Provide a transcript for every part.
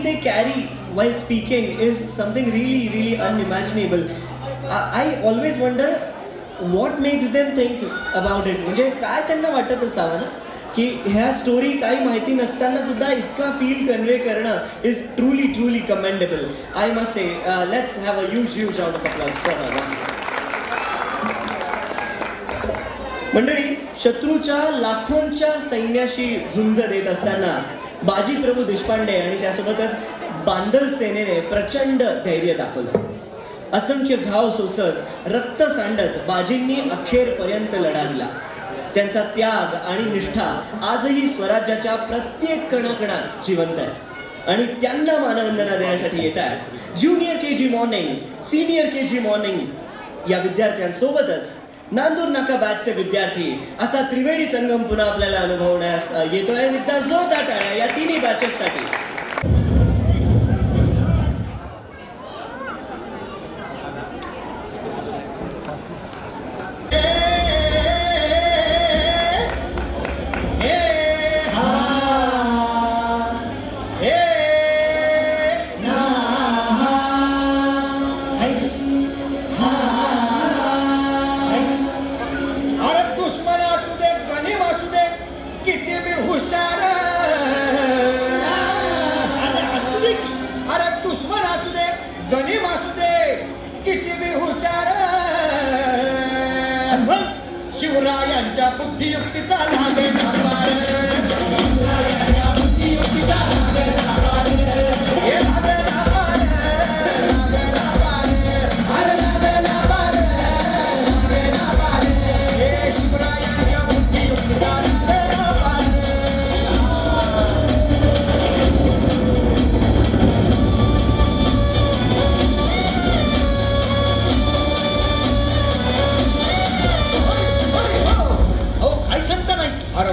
they carry while speaking is something really, really unimaginable. I always wonder what makes them think about it. म्हणजे काय त्यांना वाटत असावं ना की ह्या स्टोरी काही माहिती नसताना सुद्धा इतका फील कन्वे करणं is truly commendable. I must say let's have a huge round of applause for her. मंडळी, शत्रूच्या लाखोंच्या सैन्याशी झुंज देत असताना बाजी प्रभू देशपांडे आणि त्यासोबतच बांदल सेनेने प्रचंड धैर्य दाखवलं. असंख्य घाव सोचत रक्त सांडत बाजींनी अखेरपर्यंत लढा दिला. त्यांचा त्याग आणि निष्ठा आजही स्वराज्याच्या प्रत्येक कणाकणात जिवंत आहे आणि त्यांना मानवंदना देण्यासाठी येत आहे junior KG morning, senior KG morning या विद्यार्थ्यांसोबतच नांदूर नाका बॅचचे विद्यार्थी. असा त्रिवेणी संगम पुन्हा आपल्याला अनुभवण्यास येतोय. एकदा जोरदार टाळ्या या तिन्ही बॅचेससाठी. शिवरायांच्या बुद्धियुक्तीचा लागे धारवार.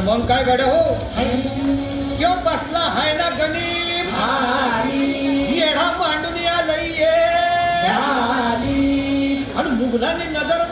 मग काय गड हो यो बसला हाय ना गणिम येडा मांडून आलंय आणि मुघलांनी नजर